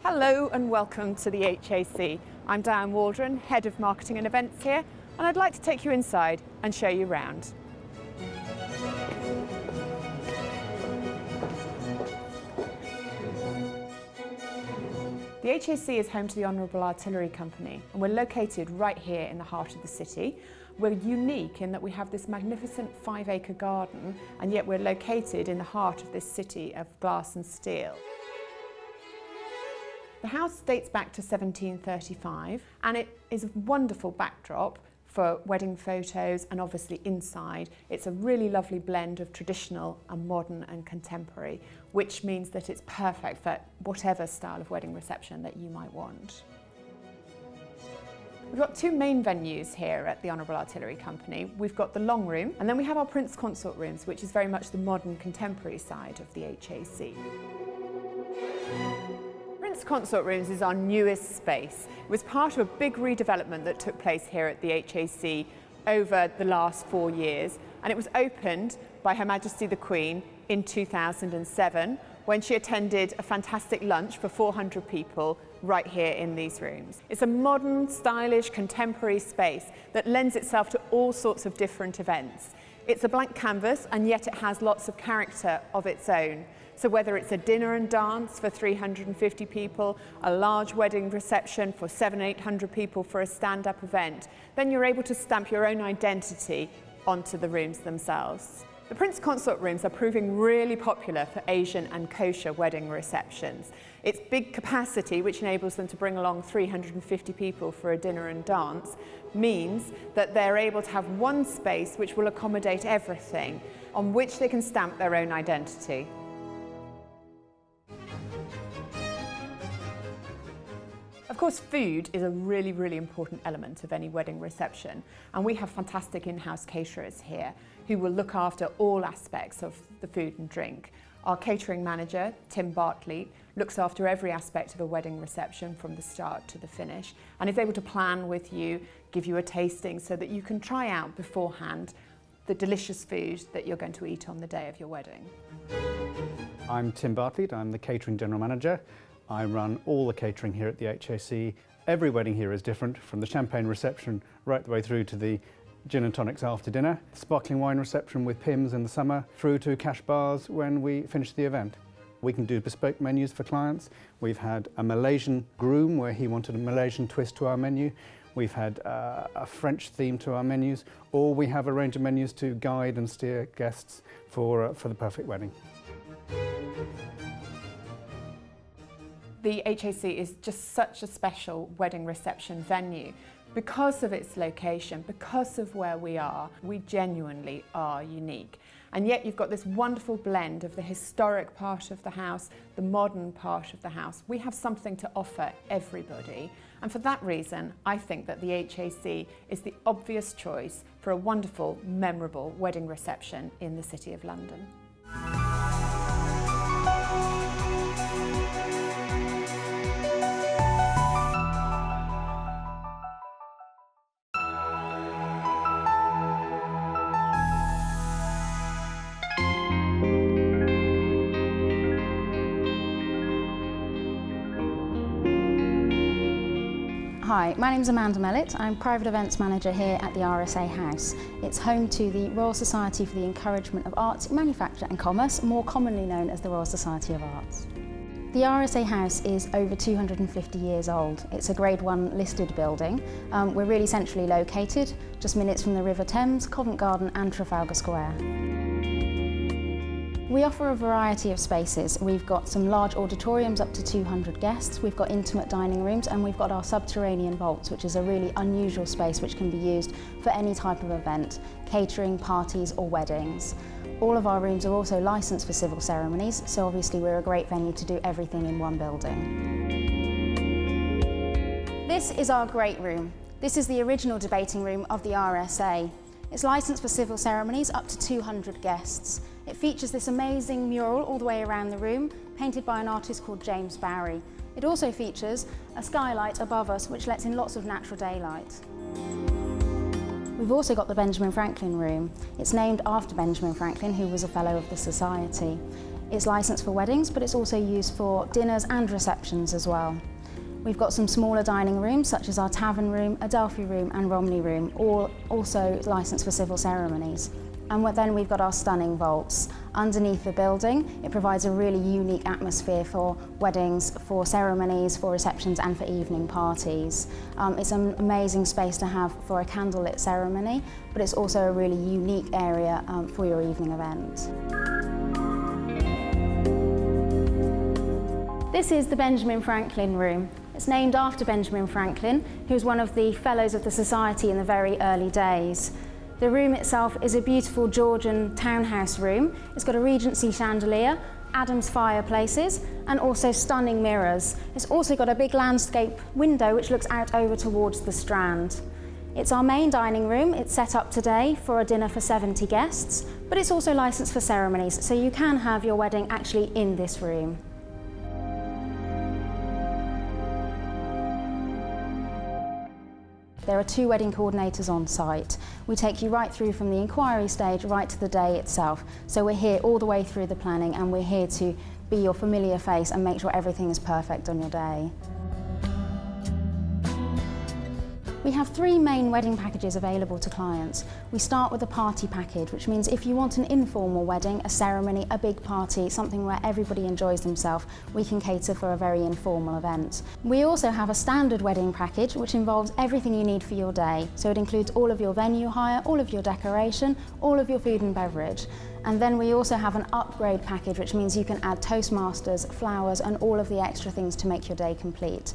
Hello and welcome to the HAC. I'm Diane Waldron, Head of Marketing and Events here, and I'd like to take you inside and show you around. The HAC is home to the Honourable Artillery Company, and we're located right here in the heart of the city. We're unique in that we have this magnificent 5-acre garden, and yet we're located in the heart of this city of glass and steel. The house dates back to 1735, and it is a wonderful backdrop for wedding photos, and obviously inside it's a really lovely blend of traditional and modern and contemporary, which means that it's perfect for whatever style of wedding reception that you might want. We've got two main venues here at the Honourable Artillery Company. We've got the Long Room, and then we have our Prince Consort Rooms, which is very much the modern contemporary side of the HAC. Prince Consort Rooms is our newest space. It was part of a big redevelopment that took place here at the HAC over the last 4 years, and it was opened by Her Majesty the Queen in 2007 when she attended a fantastic lunch for 400 people right here in these rooms. It's a modern, stylish, contemporary space that lends itself to all sorts of different events. It's a blank canvas, and yet it has lots of character of its own. So whether it's a dinner and dance for 350 people, a large wedding reception for 700-800 people for a stand-up event, then you're able to stamp your own identity onto the rooms themselves. The Prince Consort Rooms are proving really popular for Asian and kosher wedding receptions. Its big capacity, which enables them to bring along 350 people for a dinner and dance, means that they're able to have one space which will accommodate everything, on which they can stamp their own identity. Of course, food is a really important element of any wedding reception, and we have fantastic in-house caterers here who will look after all aspects of the food and drink. Our catering manager, Tim Bartley, looks after every aspect of a wedding reception from the start to the finish, and is able to plan with you, give you a tasting so that you can try out beforehand the delicious food that you're going to eat on the day of your wedding. I'm Tim Bartley, I'm the catering general manager. I run all the catering here at the HAC. Every wedding here is different, from the champagne reception right the way through to the gin and tonics after dinner, sparkling wine reception with Pimm's in the summer, through to cash bars when we finish the event. We can do bespoke menus for clients. We've had a Malaysian groom where he wanted a Malaysian twist to our menu. We've had a French theme to our menus, or we have a range of menus to guide and steer guests for the perfect wedding. The HAC is just such a special wedding reception venue. Because of its location, because of where we are, we genuinely are unique. And yet you've got this wonderful blend of the historic part of the house, the modern part of the house. We have something to offer everybody. And for that reason, I think that the HAC is the obvious choice for a wonderful, memorable wedding reception in the City of London. Hi, my name is Amanda Mellett. I'm Private Events Manager here at the RSA House. It's home to the Royal Society for the Encouragement of Arts, Manufacture and Commerce, more commonly known as the Royal Society of Arts. The RSA House is over 250 years old. It's a Grade 1 listed building. We're really centrally located, just minutes from the River Thames, Covent Garden and Trafalgar Square. We offer a variety of spaces. We've got some large auditoriums up to 200 guests, we've got intimate dining rooms, and we've got our subterranean vaults, which is a really unusual space which can be used for any type of event, catering, parties or weddings. All of our rooms are also licensed for civil ceremonies, so obviously we're a great venue to do everything in one building. This is our great room. This is the original debating room of the RSA. It's licensed for civil ceremonies up to 200 guests. It features this amazing mural all the way around the room, painted by an artist called James Barry. It also features a skylight above us which lets in lots of natural daylight. We've also got the Benjamin Franklin room. It's named after Benjamin Franklin, who was a fellow of the Society. It's licensed for weddings, but it's also used for dinners and receptions as well. We've got some smaller dining rooms, such as our Tavern Room, Adelphi Room and Romney Room, all also licensed for civil ceremonies. And then we've got our stunning vaults. Underneath the building, it provides a really unique atmosphere for weddings, for ceremonies, for receptions and for evening parties. It's an amazing space to have for a candlelit ceremony, but it's also a really unique area for your evening event. This is the Benjamin Franklin Room. It's named after Benjamin Franklin, who was one of the Fellows of the Society in the very early days. The room itself is a beautiful Georgian townhouse room. It's got a Regency chandelier, Adams fireplaces, and also stunning mirrors. It's also got a big landscape window which looks out over towards the Strand. It's our main dining room. It's set up today for a dinner for 70 guests, but it's also licensed for ceremonies, so you can have your wedding actually in this room. There are 2 wedding coordinators on site. We take you right through from the inquiry stage right to the day itself. So we're here all the way through the planning, and we're here to be your familiar face and make sure everything is perfect on your day. We have 3 main wedding packages available to clients. We start with a party package, which means if you want an informal wedding, a ceremony, a big party, something where everybody enjoys themselves, we can cater for a very informal event. We also have a standard wedding package, which involves everything you need for your day. So it includes all of your venue hire, all of your decoration, all of your food and beverage. And then we also have an upgrade package, which means you can add Toastmasters, flowers, and all of the extra things to make your day complete.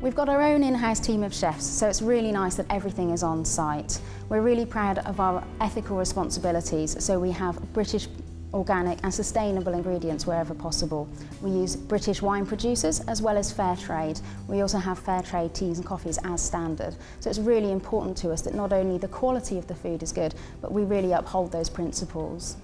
We've got our own in-house team of chefs, so it's really nice that everything is on site. We're really proud of our ethical responsibilities, so we have British, organic and sustainable ingredients wherever possible. We use British wine producers as well as fair trade. We also have fair trade teas and coffees as standard. So it's really important to us that not only the quality of the food is good, but we really uphold those principles.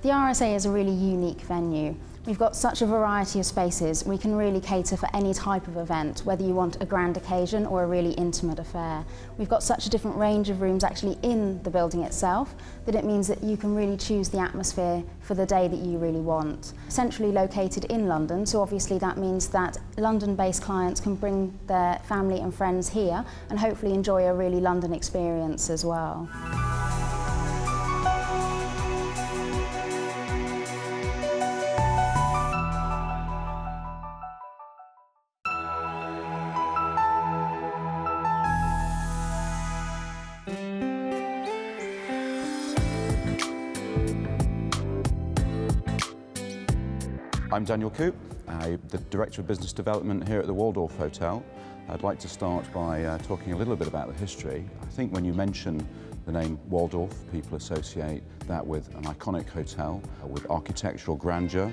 The RSA is a really unique venue. We've got such a variety of spaces. We can really cater for any type of event, whether you want a grand occasion or a really intimate affair. We've got such a different range of rooms actually in the building itself that it means that you can really choose the atmosphere for the day that you really want. Centrally located in London, so obviously that means that London-based clients can bring their family and friends here and hopefully enjoy a really London experience as well. I'm Daniel Coop, the Director of Business Development here at the Waldorf Hotel. I'd like to start by talking a little bit about the history. I think when you mention the name Waldorf, people associate that with an iconic hotel, with architectural grandeur,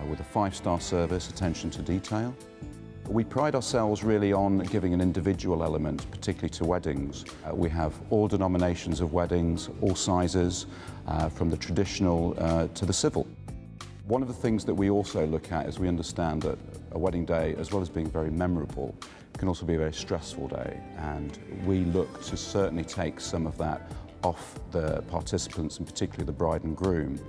with a 5-star service, attention to detail. We pride ourselves really on giving an individual element, particularly to weddings. We have all denominations of weddings, all sizes, from the traditional to the civil. One of the things that we also look at is we understand that a wedding day, as well as being very memorable, can also be a very stressful day, and we look to certainly take some of that off the participants, and particularly the bride and groom.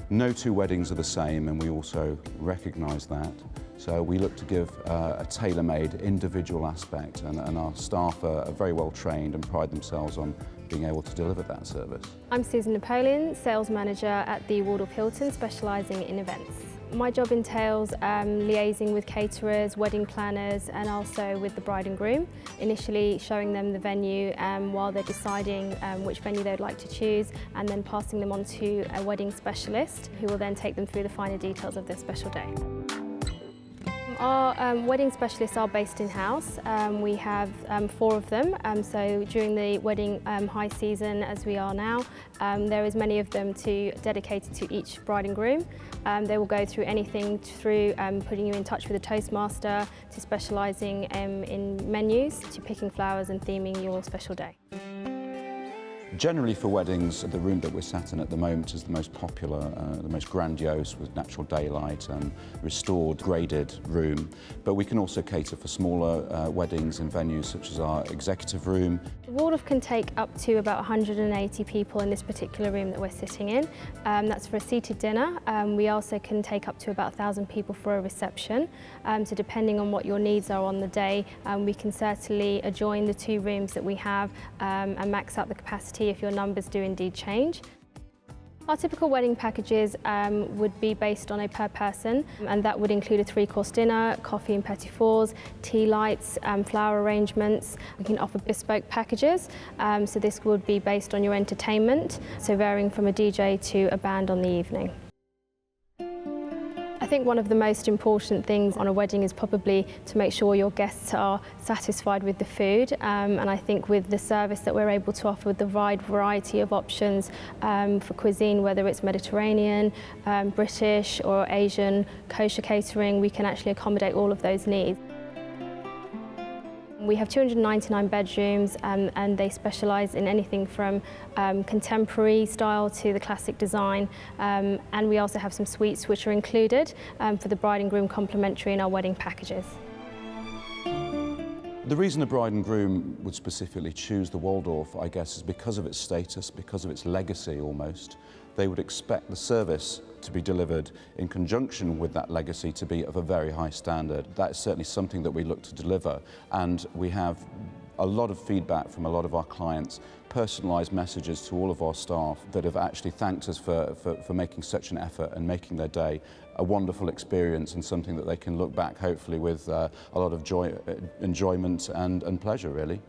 No 2 weddings are the same, and we also recognise that. So we look to give a tailor-made individual aspect, and our staff are very well trained and pride themselves on being able to deliver that service. I'm Susan Napoleon, Sales Manager at the Waldorf Hilton, specialising in events. My job entails liaising with caterers, wedding planners and also with the bride and groom, initially showing them the venue while they're deciding which venue they'd like to choose, and then passing them on to a wedding specialist who will then take them through the finer details of their special day. Our wedding specialists are based in-house. We have 4 of them, so during the wedding high season, as we are now, there is many of them dedicated to each bride and groom. They will go through anything through putting you in touch with a Toastmaster, to specialising in menus, to picking flowers and theming your special day. Generally for weddings, the room that we're sat in at the moment is the most popular, the most grandiose, with natural daylight and restored, graded room. But we can also cater for smaller weddings in venues such as our executive room. The Waldorf can take up to about 180 people in this particular room that we're sitting in. That's for a seated dinner. We also can take up to about 1,000 people for a reception. So depending on what your needs are on the day, we can certainly adjoin the two rooms that we have and max out the capacity if your numbers do indeed change. Our typical wedding packages would be based on a per person, and that would include a 3-course dinner, coffee and petit fours, tea lights, flower arrangements. We can offer bespoke packages, so this would be based on your entertainment, so varying from a DJ to a band on the evening. I think one of the most important things on a wedding is probably to make sure your guests are satisfied with the food, and I think with the service that we're able to offer with the wide variety of options for cuisine, whether it's Mediterranean, British or Asian, kosher catering, we can actually accommodate all of those needs. We have 299 bedrooms and they specialise in anything from contemporary style to the classic design, and we also have some suites which are included for the bride and groom complimentary in our wedding packages. The reason a bride and groom would specifically choose the Waldorf, I guess, is because of its status, because of its legacy almost. They would expect the service to be delivered in conjunction with that legacy to be of a very high standard. That's certainly something that we look to deliver, and we have a lot of feedback from a lot of our clients, personalised messages to all of our staff that have actually thanked us for making such an effort and making their day a wonderful experience and something that they can look back hopefully with a lot of joy, enjoyment and pleasure really.